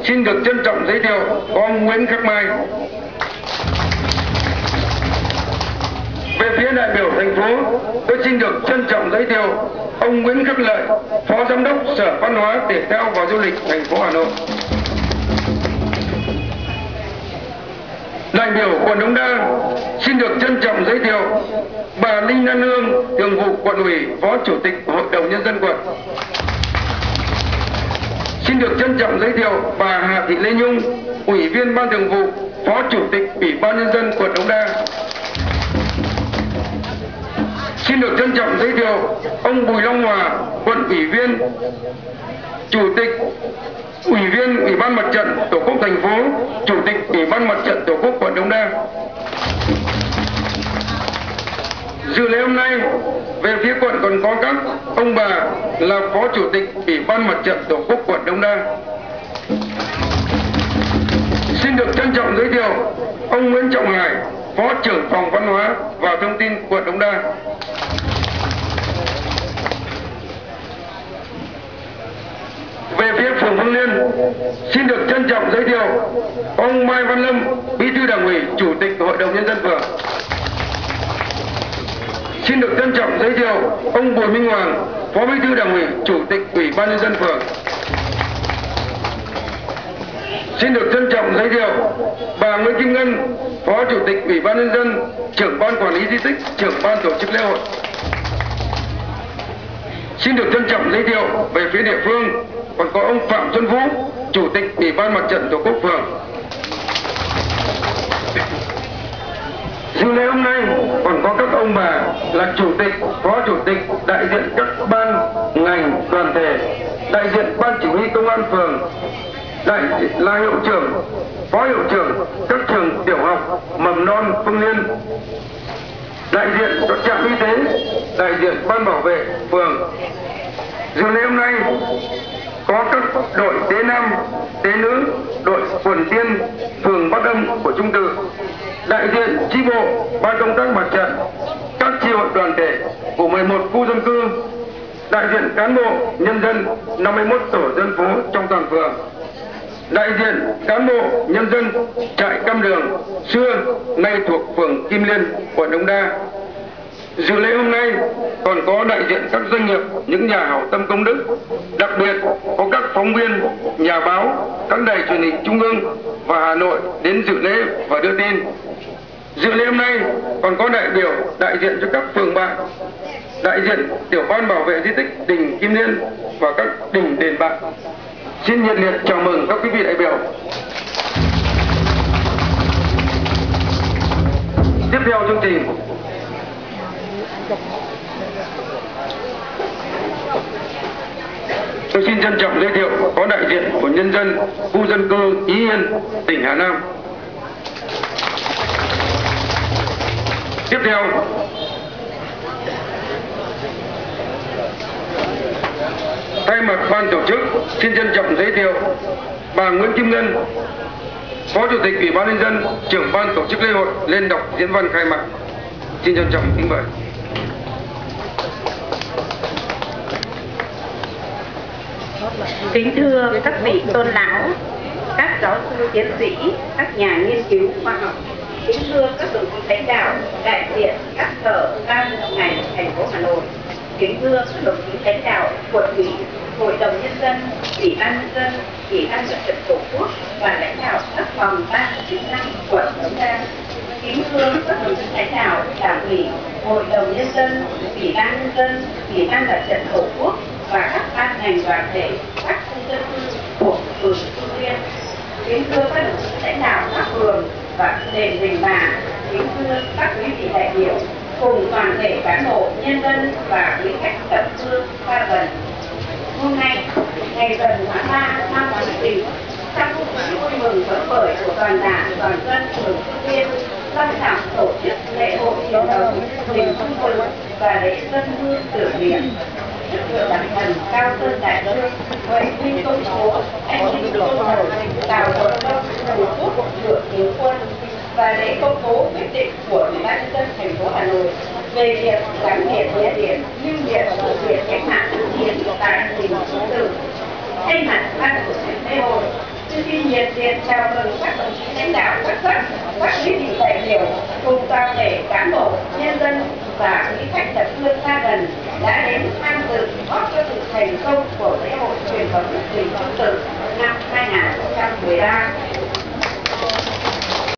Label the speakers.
Speaker 1: xin được trân trọng giới thiệu ông Nguyễn Khắc Mai. Về phía đại biểu thành phố, tôi xin được trân trọng giới thiệu ông Nguyễn Khắc Lợi, Phó Giám đốc Sở Văn hóa, Thể thao và Du lịch thành phố Hà Nội. Đại biểu quận Đống Đa xin được trân trọng giới thiệu bà Đinh Lan Hương, Thường vụ Quận ủy, Phó Chủ tịch Hội đồng Nhân dân quận. Xin được trân trọng giới thiệu bà Hà Thị Lê Nhung, Ủy viên Ban Thường vụ, Phó Chủ tịch Ủy ban Nhân dân quận Đống Đa. Xin được trân trọng giới thiệu ông Bùi Long Hòa, quận ủy viên, Chủ tịch Ủy viên Ủy ban Mặt trận Tổ quốc thành phố, Chủ tịch Ủy ban Mặt trận Tổ quốc quận Đống Đa. Dự lễ hôm nay, về phía quận còn có các ông bà là Phó Chủ tịch Ủy ban Mặt trận Tổ quốc quận Đống Đa. Xin được trân trọng giới thiệu ông Nguyễn Trọng Hải, Phó trưởng phòng Văn hóa và Thông tin quận Đống Đa. Về phía phường Phương Liên, xin được trân trọng giới thiệu ông Mai Văn Lâm, Bí thư Đảng ủy, Chủ tịch Hội đồng Nhân dân phường. Xin được trân trọng giới thiệu ông Bùi Minh Hoàng, Phó Bí thư Đảng ủy, Chủ tịch Ủy ban Nhân dân phường. Xin được trân trọng giới thiệu bà Nguyễn Kim Ngân, Phó Chủ tịch Ủy ban Nhân dân, Trưởng ban Quản lý di tích, Trưởng ban tổ chức lễ hội. Xin được trân trọng giới thiệu về phía địa phương còn có ông Phạm Xuân Vũ, Chủ tịch Ủy ban Mặt trận Tổ quốc phường. Dự lễ hôm nay còn có các ông bà là Chủ tịch, Phó Chủ tịch, đại diện các ban, ngành, đoàn thể, đại diện Ban Chỉ huy Công an phường, là hiệu trưởng, phó hiệu trưởng các trường tiểu học, mầm non Phương Liên, đại diện các trạm y tế, đại diện Ban bảo vệ phường. Dự lễ hôm nay có các đội tế nam, tế nữ, đội quần tiên phường Bắc Âm của Trung Tự, đại diện chi bộ, ban công tác mặt trận, các chi hội đoàn thể của 11 khu dân cư, đại diện cán bộ nhân dân 51 tổ dân phố trong toàn phường, đại diện cán bộ nhân dân trại Cam Đường xưa nay thuộc phường Kim Liên, quận Đống Đa. Dự lễ hôm nay còn có đại diện các doanh nghiệp, những nhà hảo tâm công đức, đặc biệt có các phóng viên, nhà báo, các đài truyền hình Trung ương và Hà Nội đến dự lễ và đưa tin. Dự lễ hôm nay còn có đại biểu đại diện cho các phường bạn, đại diện tiểu ban bảo vệ di tích đình Kim Liên và các đình đền bạn. Xin nhiệt liệt chào mừng các quý vị đại biểu. Tiếp theo chương trình, tôi xin trân trọng giới thiệu có đại diện của nhân dân khu dân cư Ý Yên, tỉnh Hà Nam. Tiếp theo, thay mặt ban tổ chức, xin trân trọng giới thiệu bà Nguyễn Kim Ngân, Phó Chủ tịch Ủy ban Nhân dân, Trưởng ban tổ chức lễ hội lên đọc diễn văn khai mạc. Xin trân trọng kính mời.
Speaker 2: Kính thưa các vị tôn lão, các giáo sư tiến sĩ, các nhà nghiên cứu khoa học, kính thưa các đồng chí lãnh đạo, đại diện các sở ban ngành thành phố Hà Nội, kính thưa các đồng chí lãnh đạo quận ủy, hội đồng nhân dân, ủy ban nhân dân, ủy ban mặt trận tổ quốc và lãnh đạo các phòng ban chức năng quận Đống Đa, kính thưa các đồng chí lãnh đạo đảng ủy, hội đồng nhân dân, ủy ban nhân dân, ủy ban mặt trận tổ quốc và các ban ngành đoàn thể, các khu dân cư của phường Phương Liên, kính thưa các đồng chí lãnh đạo các phường và đền Đình Bà, kính thưa các quý vị đại biểu cùng toàn thể cán bộ nhân dân và quý khách thập phương xa gần. Hôm nay, ngày dần tháng 3 năm Quý Tỵ, trong không khí vui mừng phấn khởi của toàn đảng, toàn dân phường Phương Liên, long trọng tổ chức lễ hội truyền thống Đình Trung Tự và lễ dân hương tưởng niệm trước cửa đảng thần Cao Sơn Đại Vương, huệ minh công phố, anh linh tôn thần, Tào Thượng Công, Tổ quốc Thượng tướng quân và lễ công bố quyết định của Ủy ban nhân dân thành phố Hà Nội về việc gắn biển địa điểm nhưng biển sự kiện cách mạng tháng 9 tại Đình Trung Tự. Thay mặt ban tổ chức lễ hội, xin xin nhiệt liệt chào mừng các đồng chí lãnh đạo các cấp, các quý vị đại biểu cùng toàn thể cán bộ, nhân dân và quý khách thập phương xa gần đã đến tham dự góp cho sự thành công của lễ hội truyền thống Đình Công Tử năm 2013.